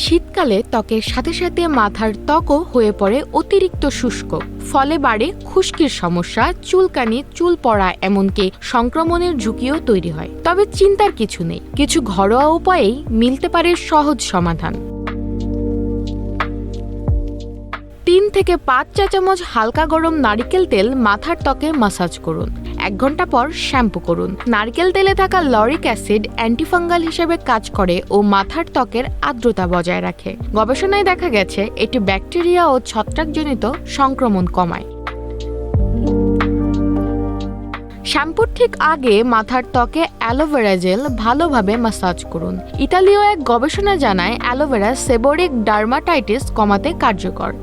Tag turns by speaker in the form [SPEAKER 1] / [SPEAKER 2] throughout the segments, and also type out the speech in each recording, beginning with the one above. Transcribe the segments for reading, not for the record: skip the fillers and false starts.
[SPEAKER 1] শীতকালে ত্বকের সাথে সাথে মাথার ত্বকও হয়ে পড়ে অতিরিক্ত শুষ্ক, ফলে বাড়ে খুশকির সমস্যা, চুলকানি, চুল পড়া, এমনকি সংক্রমণের ঝুঁকিও তৈরি হয়। তবে চিন্তার কিছু নেই, কিছু ঘরোয়া উপায়েই মিলতে পারে সহজ সমাধান। 3 থেকে 5 চা চামচ হালকা গরম নারকেল তেল মাথার ত্বকে মাসাজ করুন। 1 ঘন্টা পর শ্যাম্পু করুন। নারকেল তেলে থাকা লরিক অ্যাসিড অ্যান্টিফাঙ্গাল হিসেবে কাজ করে ও মাথার ত্বকের আর্দ্রতা বজায় রাখে। গবেষণায় দেখা গেছে এটি ব্যাকটেরিয়া ও ছত্রাকজনিত সংক্রমণ কমায়। শ্যাম্পুর ঠিক আগে মাথার ত্বকে অ্যালোভেরা জেল ভালোভাবে মাসাজ করুন। ইতালীয় এক গবেষণা জানায় অ্যালোভেরা সেবোরিক ডার্মাটাইটিস কমাতে কার্যকর।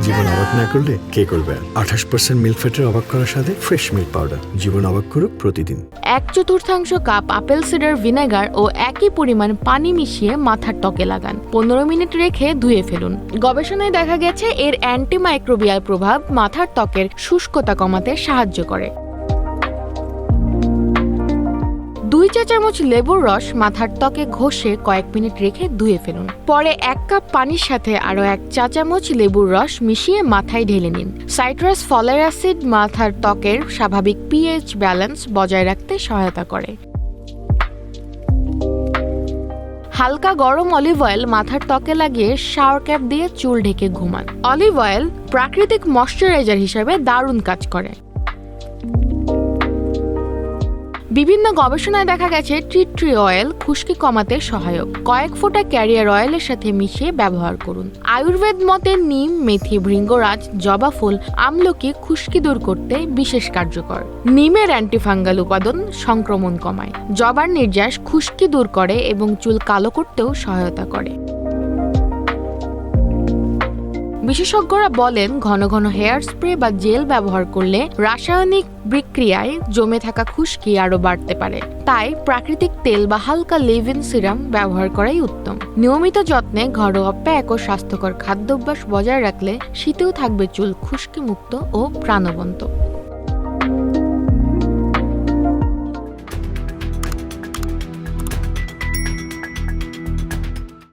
[SPEAKER 2] জীবন অবাক না করলে কে করবে? 28% মিল্ক ফ্যাটের অবাক করার সাথে ফ্রেশ মিল্ক পাউডার। জীবন অবাক করুক প্রতিদিন।
[SPEAKER 1] 1/4 কাপ আপেল সিডার ভিনেগার ও একই পরিমাণ পানি মিশিয়ে মাথার ত্বকে লাগান। 15 মিনিট রেখে ধুয়ে ফেলুন। গবেষণায় দেখা গেছে এর অ্যান্টিমাইক্রোবিয়াল প্রভাব মাথার ত্বকের শুষ্কতা কমাতে সাহায্য করে। 2 চা চামচ লেবুর রস মাথার ত্বকে ঘষে কয়েক মিনিট রেখে ধুয়ে ফেলুন। পরে 1 কাপ পানির সাথে আরও 1 চা চামচ লেবুর রস মিশিয়ে মাথায় ঢেলে নিন। সাইট্রাস ফলের অ্যাসিড মাথার ত্বকের স্বাভাবিক পিএইচ ব্যালেন্স বজায় রাখতে সহায়তা করে। হালকা গরম অলিভ অয়েল মাথার ত্বকে লাগিয়ে শাওয়ার ক্যাপ দিয়ে চুল ঢেকে ঘুমান। অলিভ অয়েল প্রাকৃতিক ময়শ্চারাইজার হিসেবে দারুণ কাজ করে। বিভিন্ন গবেষণায় দেখা গেছে ট্রি অয়েল খুশকি কমাতে সহায়ক। কয়েক ফোঁটা ক্যারিয়ার অয়েলের সাথে মিশিয়ে ব্যবহার করুন। আয়ুর্বেদ মতে নিম, মেথি, ভৃঙ্গরাজ, জবা ফুল, আমলকি খুশকি দূর করতে বিশেষ কার্যকর। নিমের অ্যান্টিফাঙ্গাল উপাদান সংক্রমণ কমায়। জবার নির্যাস খুশকি দূর করে এবং চুল কালো করতেও সহায়তা করে। বিশেষজ্ঞরা বলেন ঘন ঘন হেয়ার স্প্রে বা জেল ব্যবহার করলে রাসায়নিক বিক্রিয়ায় জমে থাকা খুশকি আরও বাড়তে পারে। তাই প্রাকৃতিক তেল বা হালকা লিভ-ইন সিরাম ব্যবহার করাই উত্তম। নিয়মিত যত্নে ঘরোয়া প্যাক ও স্বাস্থ্যকর খাদ্যাভ্যাস বজায় রাখলে শীতেও থাকবে চুল খুশকি মুক্ত ও প্রাণবন্ত।